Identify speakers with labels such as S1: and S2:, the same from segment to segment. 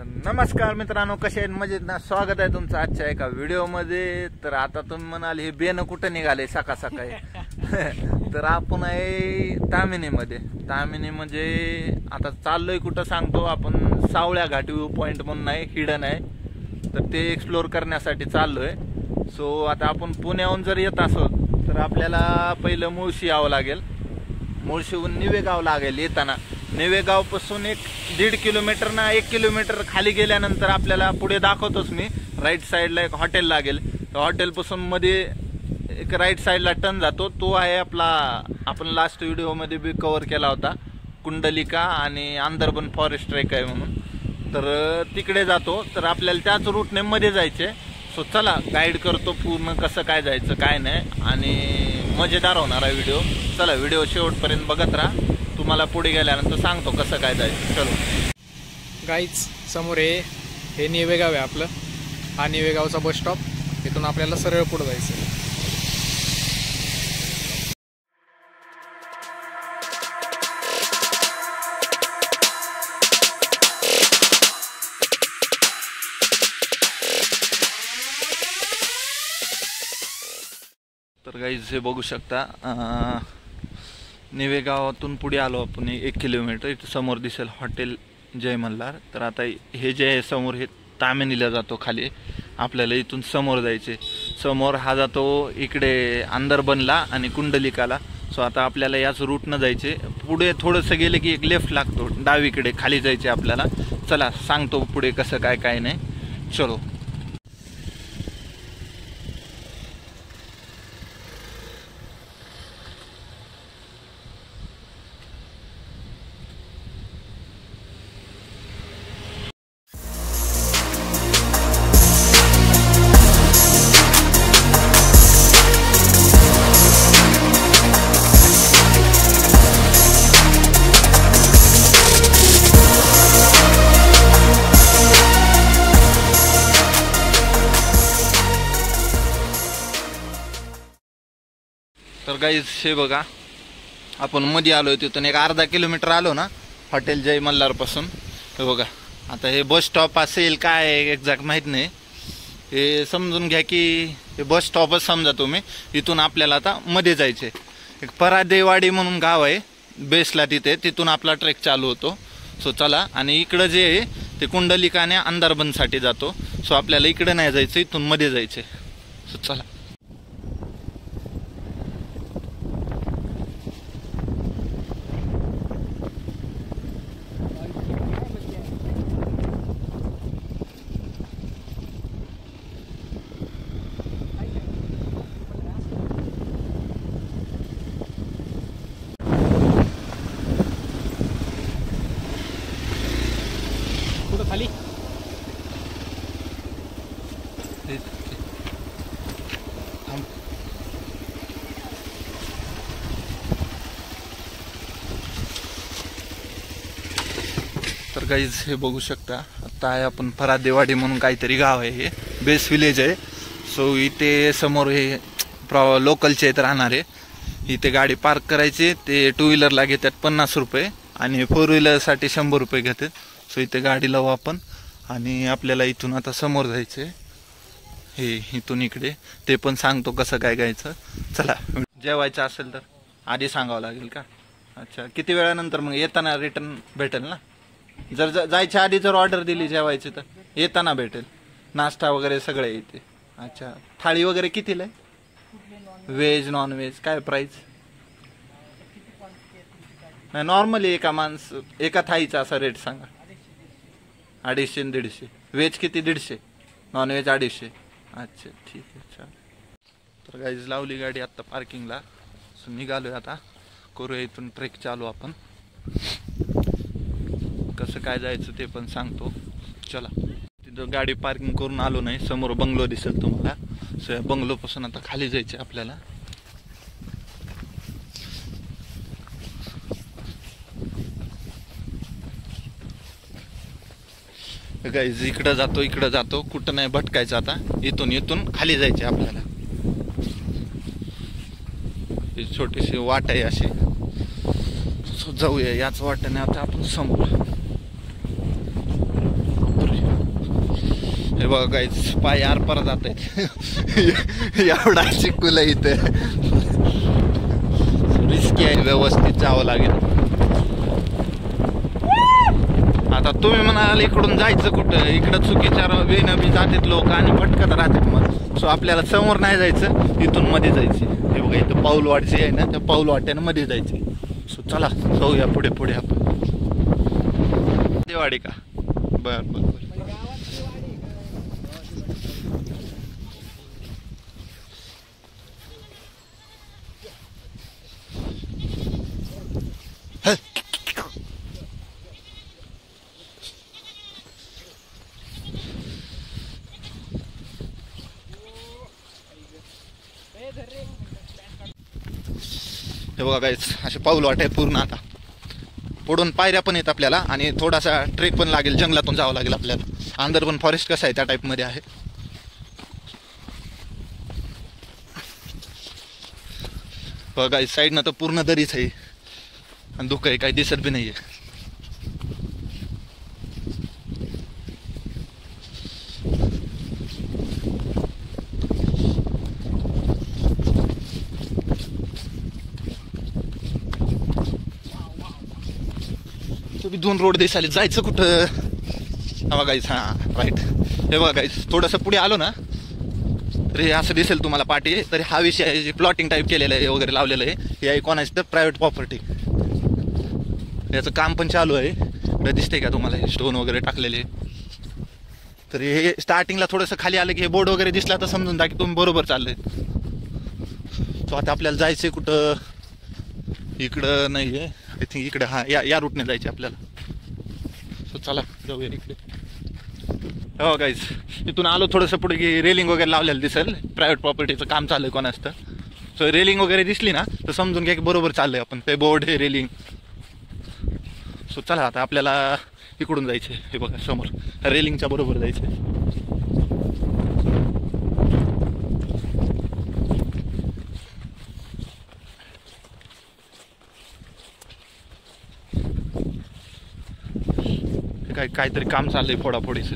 S1: नमस्कार मित्रांनो, कसे आहेत? मजेत ना? स्वागत आहे तुमचं आजच्या एका व्हिडिओमध्ये. तर आता तुम्ही म्हणाल हे बेन कुठं निघाले सकाळ सकाळी तर आपण आहे तामिनीमध्ये. तामिनी म्हणजे आता चाललोय कुठं सांगतो. आपण सावळ्या घाट व्ह्यू पॉइंट म्हणून आहे, हिडन आहे, तर ते एक्सप्लोर करण्यासाठी चाललोय. सो आता आपण पुण्याहून जर येत असो तर आपल्याला पहिलं मुळशी यावं लागेल. मुळशीहून निवेगाव लागेल. येताना निवेगावपासून 1.5 किलोमीटर ना 1 किलोमीटर खाली गेल्यानंतर आपल्याला पुढे दाखवतोच मी, राईट साईडला एक हॉटेल लागेल. हॉटेलपासून मध्ये एक राईट साईडला टर्न जातो, तो आहे आपला, आपण लास्ट व्हिडिओमध्ये बी कव्हर केला होता, कुंडलिका आणि अंदरबन फॉरेस्ट ट्रेक आहे म्हणून. तर तिकडे जातो. तर आपल्याला त्याच रूटने मध्ये जायचे. सो चला गाईड करतो पूर्ण कसं काय जायचं काय नाही, आणि मजेदार होणार आहे व्हिडिओ. चला व्हिडिओ शेवटपर्यंत बघत राहा, तुम्हाला पुढे गेल्यानंतर सांगतो कसं काय जायचं. चलो
S2: गाईच, समोर हे निवेगाव आहे आपलं. हा निवेगावचा बस स्टॉप. इथून आपल्याला सरळ पुढे जायचं.
S1: तर गाईज हे बघू शकता, निवेगावातून पुढे आलो आपण 1 किलोमीटर. इथं समोर दिसेल हॉटेल जय मल्हार. तर आता हे जे आहे समोर, हे तामिनीला जातो खाली. आपल्याला इथून समोर जायचे. समोर हा जातो इकडे अंदरबनला आणि कुंडलिकाला. सो आता आपल्याला याच रूटनं जायचे. पुढे थोडंसं गेलं की एक लेफ्ट लागतो, डावीकडे खाली जायचे आपल्याला. चला सांगतो पुढे कसं काय काय नाही. चलो. तर गाईज हे बघा, आपण मध्ये आलोय. तिथून एक अर्धा किलोमीटर आलो ना हॉटेल जय मल्हार पासून. हे बघा, आता हे बस स्टॉप असेल काय एक्झॅक्ट माहित नाही. हे समजून घ्या की हे बस स्टॉपच समजा तुम्ही. इथून आपल्याला आता मध्ये जायचे. एक परादेवाडी म्हणून गाव आहे बेसला, तिथून आपला ट्रेक चालू होतो. सो चला. आणि इकडं जे आहे ते कुंडलिकाने अंदरबनसाठी जातो. सो आपल्याला इकडे नाही जायचं, इथून मध्ये जायचे. सो चला.
S2: खाली
S1: तर गाईज हे बघू शकता, आता आहे आपण परादेवाडी म्हणून काहीतरी गाव आहे. हे बेस विलेज आहे. सो इथे समोर हे लोकलचे आहेत राहणारे. इथे गाडी पार्क करायची. ते 2 व्हीलरला घेतात 50 रुपये आणि 4 व्हीलरसाठी 100 रुपये घेतात. सो इथे गाडी लावू आपण. आणि आपल्याला इथून आता समोर जायचं. हे इथून इकडे ते पण सांगतो कसं काय जायचं. चला. जेवायचं असेल तर आधी सांगावं लागेल का? अच्छा, किती वेळानंतर मग येताना रिटर्न भेटेल ना? जर जायच्या आधी जर ऑर्डर दिली जेवायची तर येताना भेटेल. नाश्ता वगैरे सगळे इथे. अच्छा, थाळी वगैरे कितीला आहे? व्हेज नॉन व्हेज काय प्राईस? नाही, नॉर्मली एका थाळीचा असा रेट सांगा. 250 आणि 150. व्हेज किती? 150. Non veg 250. अच्छा ठीक आहे, चालेल. तर गाईज लावली गाडी आत्ता पार्किंगला. सो निघालोय आता. करूया इथून ट्रेक चालू आपण. कसं काय जायचं ते पण सांगतो. चला. तिथं गाडी पार्किंग करून आलो नाही. समोर बंगलो दिसेल तुम्हाला. सो बंगलोपासून आता खाली जायचे आपल्याला. गाईज इकडं जातो कुठं नाही भटकायचं. आता इथून खाली जायचे आपल्याला. छोटीशी वाट आहे अशी. सो जाऊया याच वाटेने आता आपण समोर. हे बघा गाईज पाय आर पर जात आहेत एवढा चिकूल इथे रिस्की आहे, व्यवस्थित जावं लागेल. आता तुम्ही म्हणाल इकडून जायचं कुठं, इकडं चुकीच्या वेनं बी जातात लोक आणि भटकत राहतात. मग सो आपल्याला समोर नाही जायचं, इथून मध्ये जायचे. हे बघा इथं पाऊलवाट जी आहे ना, त्या पाऊलवाट्यानं मध्ये जायचे. सो चला जाऊया पुढे पुढे आपण. देवाडी का? बर बर बर. हे बघा गाईस असे पाऊल वाट आहे पूर्ण. आता पुढून पायऱ्या पण आहेत आपल्याला आणि थोडासा ट्रेक पण लागेल, जंगलातून जावं लागेल आपल्याला. अंदर पण फॉरेस्ट कसं आहे त्या टाईपमध्ये आहे. बघा गाईस साईडनं तर पूर्ण दरीच आहे आणि धुकं आहे, काही दिसत बी नाही आहे. तुम्ही 2 रोड दिसाले, जायचं कुठं? हा गाईस, हा राईट. हे बघा गाईस थोडंसं पुढे आलो ना तरी असं दिसेल तुम्हाला पाठी. तरी हा विषय आहे, जे प्लॉटिंग टाईप केलेलं आहे वगैरे लावलेलं आहे, हे आहे कोणाची तर प्रायव्हेट प्रॉपर्टी. याचं काम पण चालू आहे. दिसते का तुम्हाला हे स्टोन वगैरे टाकलेले. तर हे स्टार्टिंगला थोडंसं खाली आलं की हे बोर्ड वगैरे दिसला तर समजून जा की तुम्ही बरोबर चाललंय. सो आता आपल्याला जायचंय कुठं? इकडं नाही आहे, आय थिंक इकडे. हा या रूटने जायचे आपल्याला. सो चला जाऊया इकडे. हो गाईज इथून आलो थोडंसं पुढे की रेलिंग वगैरे लावलेलं दिसेल. प्रायव्हेट प्रॉपर्टीचं काम चालू आहे कोणाचं. सो रेलिंग वगैरे दिसली ना तर समजून घ्या की बरोबर चाललंय आपण. ते बोर्ड हे रेलिंग. सो चला आता आपल्याला इकडून जायचं. हे बघा समोर रेलिंगच्या बरोबर जायचं. काहीतरी काम चाललंय फोडाफोडीचं.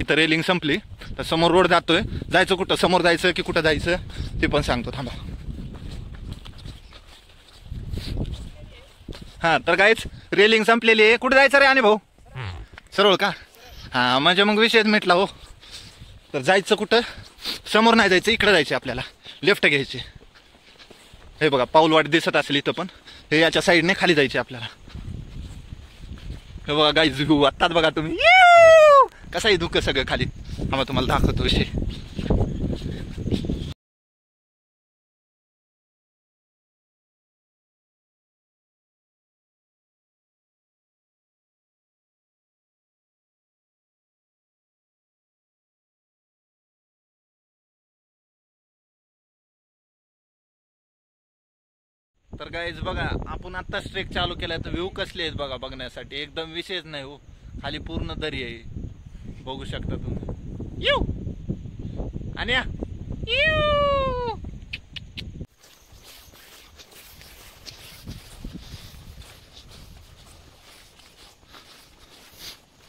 S1: इथं रेलिंग संपली तर समोर रोड जातोय. जायचं कुठं, समोर जायचं की कुठं जायचं ते पण सांगतो, थांबा. हा तर काहीच रेलिंग संपलेली आहे. कुठे जायचं रे आणि भाऊ? सरळ का? हा म्हणजे मग विषयच मिटला हो. तर जायचं कुठं? समोर नाही जायचं, इकडे जायचं आपल्याला. लेफ्ट घ्यायचे. हे बघा पाऊलवाट दिसत असेल इथं पण. हे याच्या साईडने खाली जायचे आपल्याला. हे बघा गाईज व्ह्यू आत्ताच बघा तुम्ही. कसं आहे धुकं सगळं खाली. आम्हाला तुम्हाला दाखवतो विषय. तर गाईज बघा आपण आत्ताच ट्रेक चालू केलाय तर व्ह्यू कसले आहेत बघा बघण्यासाठी. एकदम विशेष नाही हो. खाली पूर्ण दरी आहे, बघू शकता तुम्ही. येऊ आणि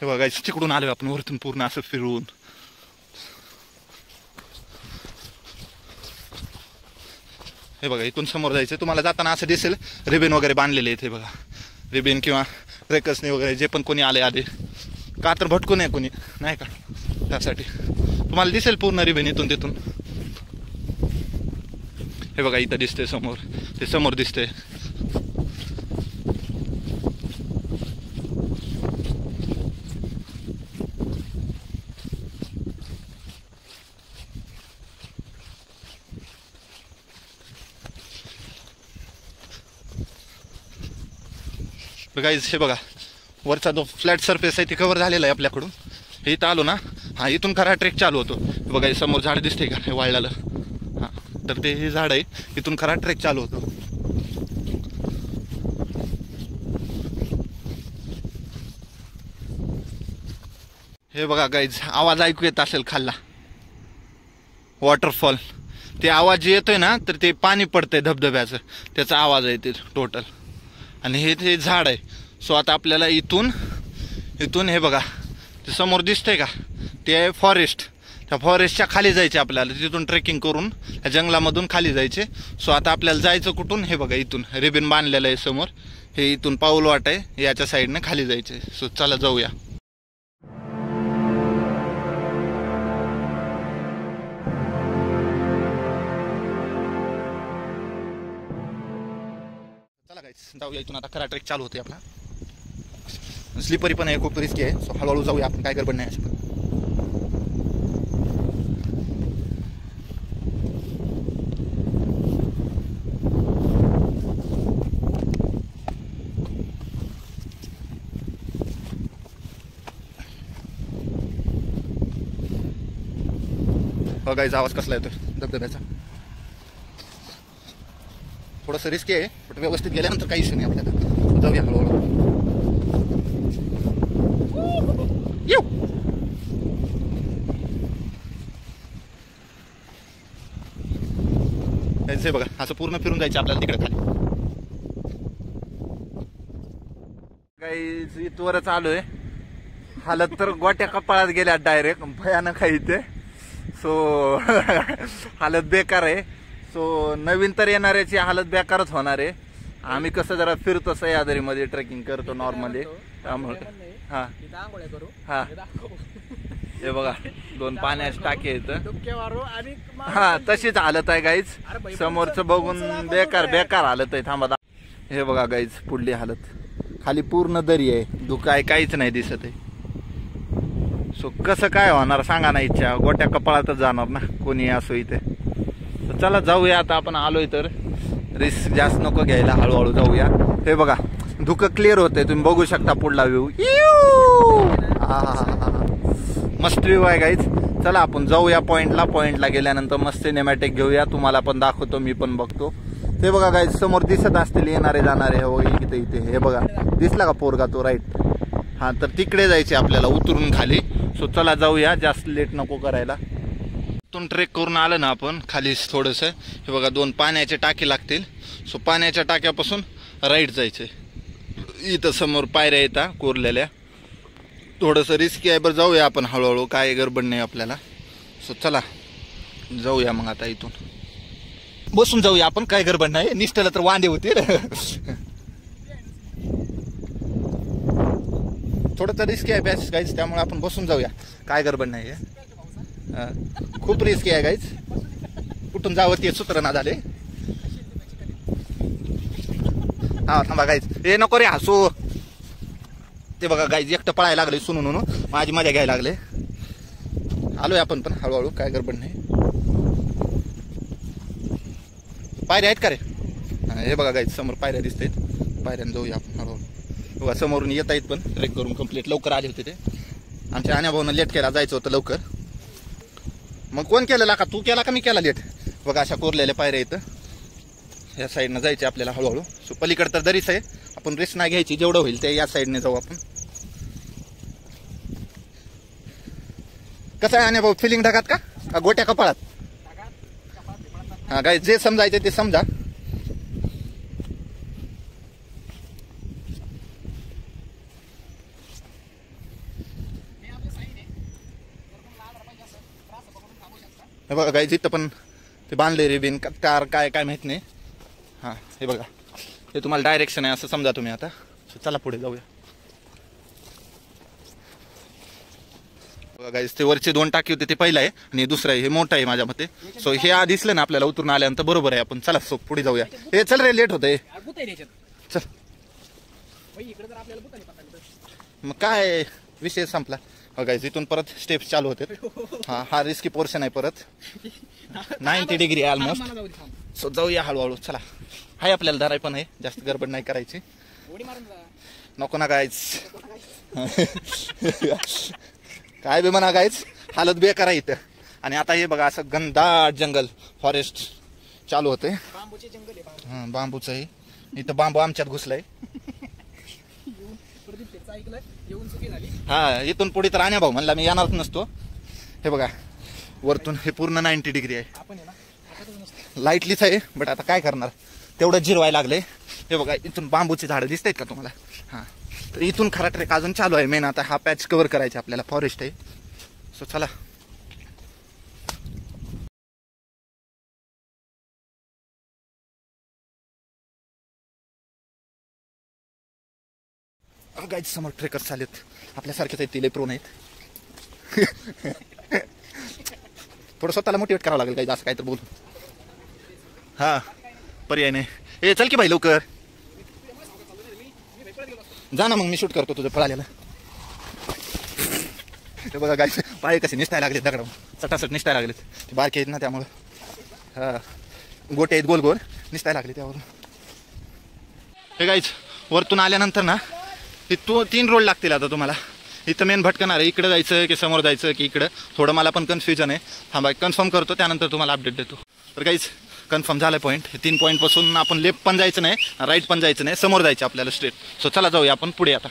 S1: हे बघा तिकडून आलोय आपण वरतून पूर्ण असं फिरून. हे बघा इथून समोर जायचं. तुम्हाला जाताना असं दिसेल रिबेन वगैरे बांधलेले आहेत. हे बघा रिबेन किंवा रेकसने वगैरे जे पण कोणी आले का तर भटकू नये कोणी, नाही का, त्यासाठी तुम्हाला दिसेल पूर्ण रिबेन इथून तिथून. हे बघा इथं दिसतंय समोर, ते समोर दिसतंय. गाईज हे बघा वरचा जो फ्लॅट सरफेस आहे ते कव्हर झालेला आहे आपल्याकडून. हे इथं आलो ना, हा इथून खरा ट्रेक चालू होतो. बघा समोर झाड दिसते का हे वाळलेलं, हां तर ते हे झाड आहे. इथून खरा ट्रेक चालू होतो. हे बघा गाईज आवाज ऐकू येत असेल खाल्ला, वॉटरफॉल. ते आवाज जे येतोय ना तर ते पाणी पडतंय धबधब्याचं, त्याचा आवाज आहे ते टोटल. आणि हे ते झाड आहे. सो आता आपल्याला इथून हे बघा ते समोर दिसतंय का, ते आहे फॉरेस्ट. त्या फॉरेस्टच्या खाली जायचे आपल्याला, तिथून ट्रेकिंग करून त्या जंगलामधून खाली जायचे. सो आता आपल्याला जायचं कुठून, हे बघा इथून रिबिन बांधलेलं आहे समोर, हे इथून पाऊल वाट आहे, याच्या साईडने खाली जायचे. सो चला जाऊया. चला गाईस जाऊया इथून. आता खरा ट्रेक चालू होते आपला. स्लिपरी पण आहे, खूप रिस्की आहे. सो हळूहळू जाऊया आपण, काय गडबड नाही अशी. हो गाईज आवाज कसला येतोय धबधब्याचा. थोडंसं रिस्की आहे, पण व्यवस्थित गेल्यानंतर काही इश्यू नाही आपल्याला. जाऊया हळूहळू. बघा असं पूर्ण फिरून जायचं आपल्याला तिकडे खाली. गाईज इथवरच आलोय. हालत तर गोट्या कपाळात गेल्या डायरेक्ट, भयानक आहे इथे. सो हालत बेकार आहे. सो नवीन तर येणाऱ्याची हालत बेकारच होणार आहे. आम्ही कसं जरा फिरतो सह्याद्रीमध्ये, ट्रेकिंग करतो नॉर्मली, त्यामुळे हा हा हे बघा 2 पाण्याची टाकी आहेत. हा तशीच हालत आहे गाईज. समोरचं बघून बेकार बेकार हालत आहे. थांबा हे बघा गाईज पुढली हालत. खाली पूर्ण दरी आहे, धुका आहे, काहीच नाही दिसत आहे. सो कसं काय होणार सांगा ना. इच्छा गोट्या कपाळातच जाणार ना कोणी असो इथे. तर चला जाऊया आता. आपण आलोय तर रिस्क जास्त नको घ्यायला, हळूहळू जाऊया. हे बघा धुकं क्लिअर होतंय, तुम्ही बघू शकता पुढला व्ह्यू. मस्त व्ह्यू आहे गाईज. चला आपण जाऊया पॉइंटला गेल्यानंतर मस्त सिनेमॅटिक घेऊया, तुम्हाला पण दाखवतो, मी पण बघतो. हे बघा गाईज समोर दिसत असतील येणारे जाणारे. हो इथे इथे हे बघा दिसला का पोरगा तो राईट. हा तर तिकडे जायचे आपल्याला उतरून खाली. सो चला जाऊया, जास्त लेट नको करायला. इथून ट्रेक करून आलं ना आपण खाली थोडंसं, हे बघा 2 पाण्याचे टाके लागतील. सो पाण्याच्या टाक्यापासून राईट जायचंय. इथं समोर पायऱ्या येतात कोरलेल्या, थोडंसं रिस्की आहे. बरं जाऊया आपण हळूहळू, काय गडबड नाही आपल्याला. सो चला जाऊया मग. आता इथून बसून जाऊया आपण, काय गडबड नाही. निष्ठेला तर वांदे होतील. थोडं तर रिस्की आहे बॅस गाईज, त्यामुळे आपण बसून जाऊया, काय गडबड नाही आहे. खूप रिस्की आहे गाईज, कुठून जावं ते सूत्र ना झाले. हा थांबा गाईज, हे नको रे हसू. ते बघा गाईज एकटं पळायला लागले सुनून, माझी मजा घ्यायला लागले. आलोय आपण पण हळूहळू, काय गडबड नाही. पायऱ्या आहेत का रे. हे बघा गाईज समोर पायऱ्या दिसत आहेत, पायऱ्यानं जाऊया आपण हळूहळू. बघा समोरून येत आहेत पण ट्रेक करून कंप्लीट लवकर आले होते ते. आमच्या आण्याभाऊनं लेट केला, जायचं होतं लवकर. मग कोण केलेला का, तू केला का मी केला लेट. बघा अशा कोरलेल्या पायऱ्या इथं, या साईडनं जायचे आपल्याला हळूहळू. सो पलीकडे तर दरीच आहे, आपण रिस्क नाही घ्यायची, जेवढं होईल ते या साईडने जाऊ आपण. कसं आहे आण्याभाऊ फिलिंग ढगात का गोट्या कपाळात. हा गाय जे समजायचं ते समजा. हे बघा गाईज इथं पण ते बांधले रिबिन कार काय काय माहित नाही. हां हे बघा हे तुम्हाला डायरेक्शन आहे असं समजा तुम्ही. आता चला पुढे जाऊया. बघा गाईज ते वरचे 2 टाकी होते ते पहिलं आहे आणि दुसरं आहे हे मोठं आहे माझ्या मते. सो हे दिसलं ना आपल्याला उतरून आल्यानंतर बरोबर आहे आपण. चला सो पुढे जाऊया. हे चल रे लेट होतंय चल. मग काय विषय संपला. गाईज इथून परत स्टेप्स चालू होते. हा रिस्की पोर्शन आहे परत 90 डिग्री ऑलमोस्ट. सो जाऊया हळूहळू. चला हाय आपल्याला धराय पण आहे, जास्त गडबड नाही करायची. नको ना गाईज. काय बी म्हणा गाईज हालत बेकार आहे इथं. आणि आता हे बघा असं घनदाट जंगल फॉरेस्ट चालू होते. हा बांबूच आहे इथं, बांबू आमच्यात घुसलाय. हा इथून पुढे तर आण्या भाऊ म्हणला मी येणारच नसतो. हे बघा वरतून हे पूर्ण 90 डिग्री आहे, लाईटलीच आहे बट आता काय करणार तेवढं जिरवायला लागले. हे बघा इथून बांबूची झाडं दिसत आहेत का तुम्हाला. हा तर इथून खरा ट्रेक अजून चालू आहे. मेन आता हा पॅच कव्हर करायचा आपल्याला, फॉरेस्ट आहे. सो चला. गाईज समोर ट्रेकर्स आलेत, आपल्यासारखेच आहेत, तिले प्रो नाहीत. थोडं स्वतःला मोटिवेट करावं लागेल काही, असं काय तर बोल. हा पर्याय नाही. ए चल की भाई लवकर जा ना, मग मी शूट करतो तुझं पळालेलं. ते बघा गाईज पाय कसे निसटायला लागलेत, दगड चटाचट निसटायला लागलेत. ते बारके आहेत ना त्यामुळं. हा गोटे आहेत गोल गोल निसटायला लागले त्यावरून. हे गाईज वरतून आल्यानंतर ना तो 3 रोड लागतील आता तुम्हाला. इथं मेन भटकणार आहे, इकडे जायचं की समोर जायचं की इकडं, थोडं मला पण कन्फ्युजन आहे. थांबा कन्फर्म करतो, त्यानंतर तुम्हाला अपडेट देतो. तर गाईज कन्फर्म झालं पॉईंट. 3 पॉईंटपासून आपण लेफ्ट पण जायचं नाही, राईट पण जायचं नाही, समोर जायचं आपल्याला स्ट्रेट. सो चला जाऊया आपण पुढे आता.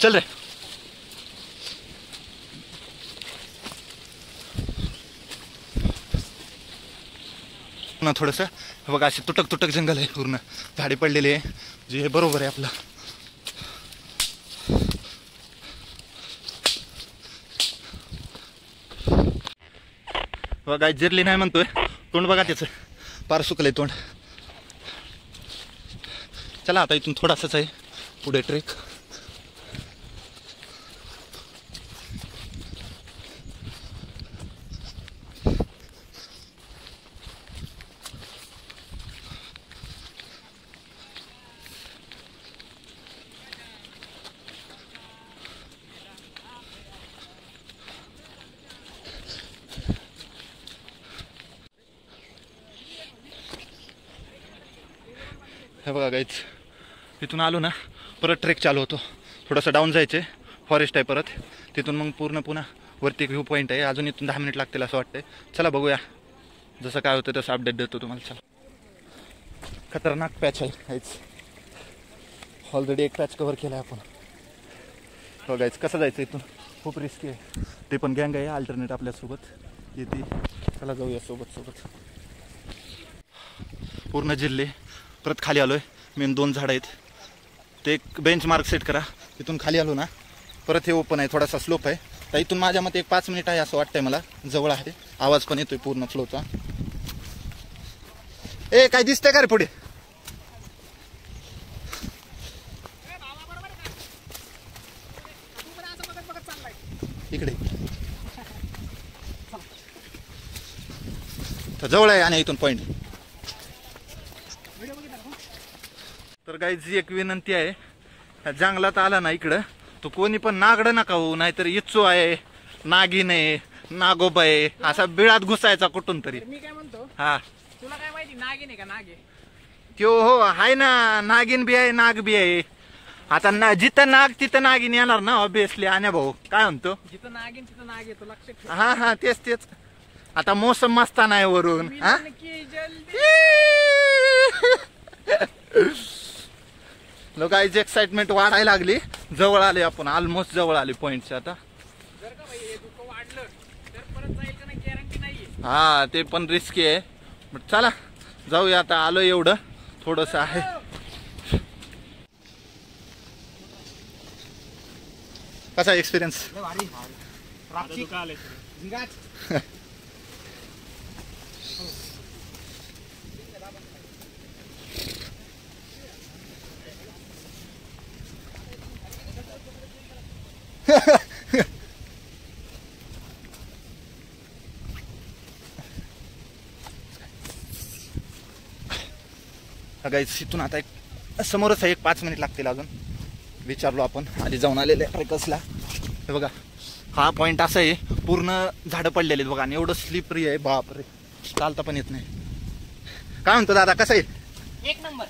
S1: चल रे. थोडंसं बघा असे तुटक तुटक जंगल आहे, पूर्ण झाडे पडलेले आहे, जे हे बरोबर आहे आपलं. बघा जिरली नाही म्हणतोय, तोंड बघा त्याचं पार सुकलंय तोंड. चला आता इथून थोडासाच आहे पुढे ट्रेक. हे बघा गाईज तिथून आलो ना, परत ट्रेक चालू होतो. थोडंसं डाऊन जायचं आहे, फॉरेस्ट आहे परत. तिथून मग पुन्हा वरती एक व्ह्यू पॉईंट आहे. अजून इथून 10 मिनिट लागतील असं वाटतंय. चला बघूया, जसं काय होतं तसं अपडेट देतो तुम्हाला. चला. खतरनाक पॅच आहे गाईज, ऑलरेडी एक पॅच कव्हर केला आहे आपण. हो गाईज कसं जायचं इथून, खूप रिस्की आहे. ते पण गँग आहे अल्टरनेट आपल्यासोबत येते. चला जाऊया सोबत. पूर्ण जिल्हे परत खाली आलोय. मेन 2 झाडं आहेत, ते एक बेंच मार्क सेट करा. तिथून खाली आलो ना, परत हे ओपन आहे, थोडासा स्लोप आहे. तर इथून माझ्या मते एक 5 मिनिट आहे असं वाटतंय मला, जवळ आहे. आवाज पण येतोय पूर्ण फ्लोचा. ए काय दिसतंय का रे पुढे? इकडे तर जवळ आहे आणि इथून पॉईंट. तर गाईज एक विनंती आहे, जंगलात आला ना इकडं तो कोणी पण नागडं नका होऊ, नाहीतर इच्छू आहे, नागिन आहे, नागोबा आहे, असा बिळात घुसायचा कुठून तरी.
S2: मी काय म्हणतो,
S1: हा
S2: तुला काय माहिती नागिन आहे का नागे?
S1: त्यो हो आहे ना, नागिन बी आहे नाग बी आहे. आता जिथं नाग तिथं नागिन येणार ना ऑब्विसली. आण्या भाऊ काय म्हणतो,
S2: जिथं नागिन तिथं नाग येतो, लक्षात ठेव.
S1: हा तेच. आता मोसम मस्ता नाही वरून. हा लोकांची एक्साइटमेंट वाढायला लागली. जवळ आले आपण, ऑलमोस्ट जवळ आले पॉइंटच्या आता.
S2: जर का भाई हे दुःख वाढलं तर परत जाईल का नाही गॅरंटी नाहीये.
S1: हा ते पण रिस्की आहे, बट चला जाऊया आता. आलो एवढं थोडस आहे. कसा एक्सपिरियन्स? गाईस इथून आता एक समोरच आहे, एक 5 मिनिट लागतील अजून. विचारलो आपण आधी जाऊन आलेले ट्रेकर्सला. हे बघा हा पॉइंट असा आहे, पूर्ण झाडं पडलेले आहेत बघा, आणि एवढं स्लिपरी आहे बापरे, चालता पण येत नाही. काय म्हणतो दादा, कसं आहे?
S2: एक नंबर.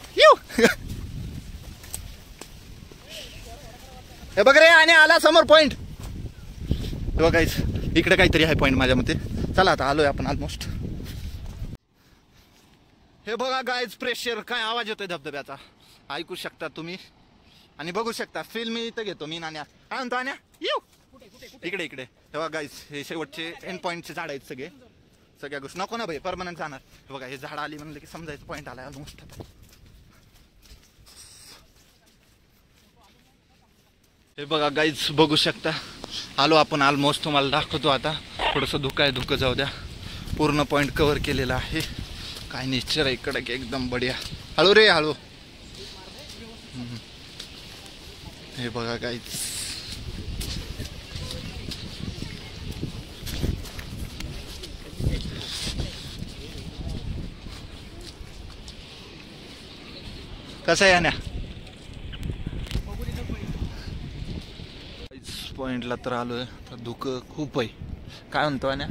S1: हे बघ रे, आणि आला समोर पॉइंट. हे बघा गाईस इकडे काहीतरी आहे पॉइंट माझ्या मते. चला आता आलोय आपण ऑलमोस्ट. हे बघा गाईज प्रेशर, काय आवाज येतोय धबधब्याचा, ऐकू शकता तुम्ही आणि बघू शकता. फिल्म मी इथं घेतो मी. नाण्या काय म्हणतो? नाण्या येऊ इकडे. हे बघा गाईज हे शेवटचे एंड पॉईंटचे झाड आहेत सगळ्या गोष्टी. नको ना भाई, परमनंट जाणार. हे बघा हे झाड आली म्हणलं की समजायचं पॉईंट आलाय ऑलमोस्ट. हे बघा गाईज, बघू शकता आलो आपण ऑलमोस्ट. तुम्हाला दाखवतो आता. थोडंसं धुकं आहे, धुकं जाऊ द्या. पूर्ण पॉईंट कव्हर केलेला आहे. काय नेचर आहे इकडं की एकदम बढिया. हळू रे हळू. हे बघा गाईज, कसं आहे ना पॉइंटला तर आलोय. तर धुकं खूप आहे. काय म्हणतो ना,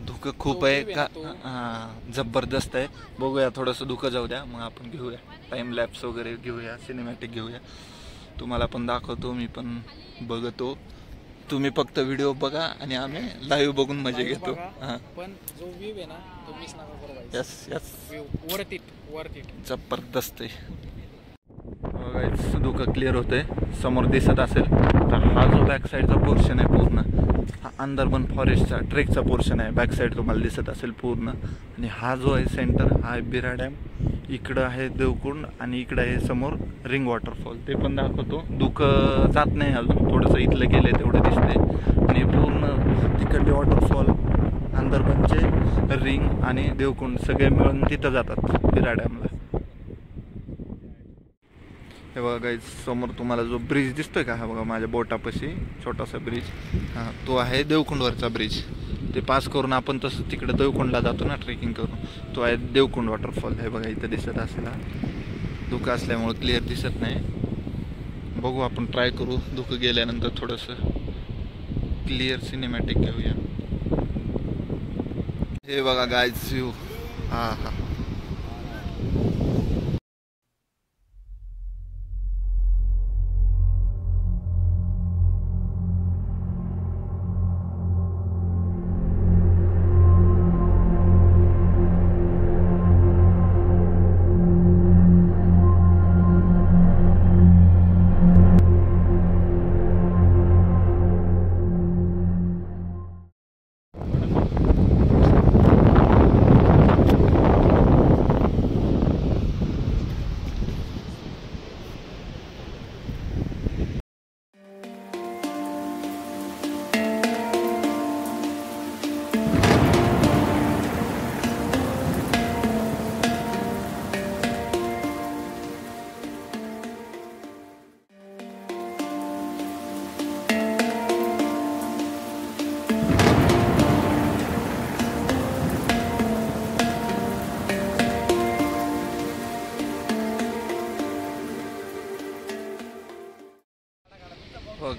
S1: धुकं खूप आहे का? हां, जबरदस्त आहे. बघूया, थोडंसं धुकं जाऊ द्या, मग आपण घेऊया टाइम लॅप्स वगैरे घेऊया, सिनेमॅटिक घेऊया. तुम्हाला पण दाखवतो, मी पण बघतो. तुम्ही फक्त व्हिडिओ बघा आणि आम्ही लाईव्ह बघून मजा घेतो. हां,
S2: पण जो व्ह्यू आहे ना तो मिस नका करू guys.
S1: Yes yes,
S2: worth it.
S1: जबरदस्त आहे. धुकं क्लिअर होतंय, समोर दिसत असेल. तर हा जो बॅक साईडचा पोर्शन आहे पूर्ण, हा अंदरबन फॉरेस्टचा ट्रेकचा पोर्शन आहे. बॅक साईड तुम्हाला दिसत असेल पूर्ण. आणि हा जो आहे सेंटर, हा आहे बिरा डॅम. इकडं आहे देवकुंड आणि इकडं आहे समोर रिंग वॉटरफॉल. ते पण दाखवतो. धुकं जात नाही अजून, थोडंसं इथलं गेलं तेवढं दिसतंय. आणि पूर्ण तिकडले वॉटरफॉल, अंदरबनचे रिंग आणि देवकुंड सगळे मिळून तिथं जातात बिरा डॅमला. हे बघा गाईज, समोर तुम्हाला जो ब्रिज दिसतोय का, हा बघा माझ्या बोटापाशी छोटासा ब्रिज, हा तो आहे देवकुंडवरचा ब्रिज. ते पास करून आपण तसं तिकडे देवकुंडला जातो ना ट्रेकिंग करून. तो आहे देवकुंड वॉटरफॉल. हे बघा इथं दिसत असेल. धुकं असल्यामुळे क्लिअर दिसत नाही. बघू, आपण ट्राय करू धुकं गेल्यानंतर थोडंसं क्लिअर सिनेमॅटिक घेऊया. हे बघा गाईज व्ह्यू. हा हा,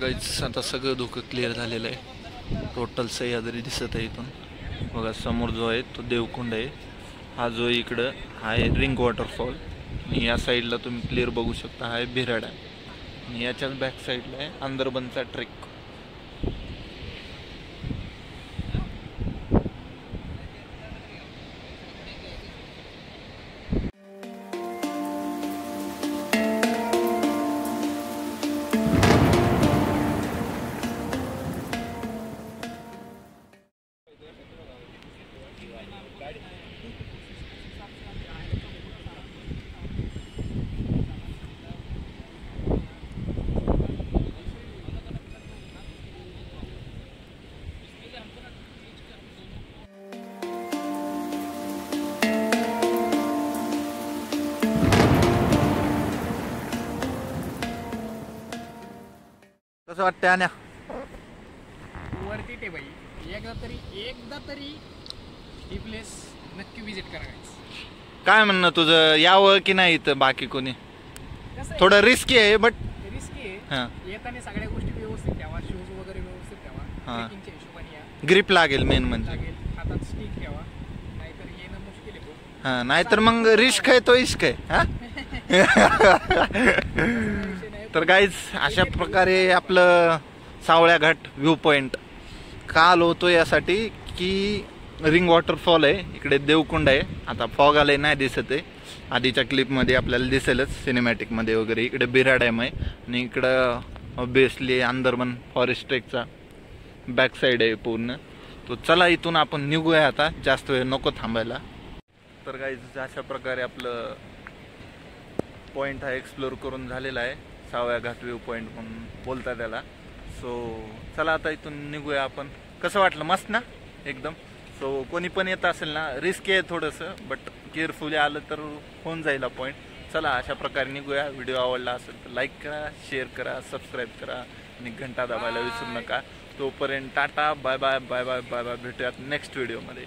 S1: गाईज आता सगळं धुकं क्लिअर झालेलं आहे. टोटल सह्याद्री दिसत आहे इथून. बघा समोर जो आहे तो देवकुंड आहे. हा जो इकडं हा आहे रिंग वॉटरफॉल. आणि या साईडला तुम्ही क्लिअर बघू शकता, हा आहे बिरा डॅम. आणि याच्याच बॅक साईडला आहे अंदरबनचा ट्रेक. कसं वाटतं आण्या?
S2: वरती बाई, एकदा तरी ही प्लेस नक्की विजिट करा.
S1: काय म्हणणं तुझं, यावं की नाही इथं बाकी कोणी? थोडं रिस्की आहे बट
S2: रिस्की आहे. येताना सगळ्या गोष्टी व्यवस्थित ठेवा, शूज वगैरे व्यवस्थित ठेवा, ट्रेकिंगच्या हिशोबाने या.
S1: ग्रिप लागेल मेन म्हणजे.
S2: हातात स्टिक ठेवा, नाहीतर येणं मुश्किल आहे खूप.
S1: हा, नाहीतर मग रिस्क आहे तो इश्क आहे. हा तर गाईज, अशा प्रकारे आपलं सावळ्या घाट व्ह्यू पॉइंट का आलो होतो यासाठी की रिंग वॉटरफॉल आहे, इकडे देवकुंड आहे. आता फॉग आले नाही दिसत आहे, आधीच्या क्लिपमध्ये आपल्याला दिसेलच सिनेमॅटिकमध्ये वगैरे. इकडे बिरा डॅम आहे आणि इकडं obviously Andharban forest ट्रेकचा back side आहे पूर्ण. तो चला इथून आपण निघूया आता, जास्त वेळ नको थांबायला. तर गाईज, अशा प्रकारे आपलं पॉईंट हा एक्सप्लोर करून झालेला आहे. सावया घाट व्ह्यू पॉईंट म्हणून बोलतात त्याला. सो चला आता इथून निघूया आपण. कसं वाटलं? मस्त ना एकदम. सो कोणी पण येत असेल ना, रिस्क आहे थोडंसं, बट केअरफुली आलं तर होऊन जाईल पॉईंट. चला अशा प्रकारे निघूया. व्हिडिओ आवडला असेल तर लाईक करा, शेअर करा, सबस्क्राईब करा आणि घंटा दाबायला विसरू नका. तोपर्यंत tata, bye bye bye bye bye bye. भेटूयात नेक्स्ट व्हिडिओमध्ये.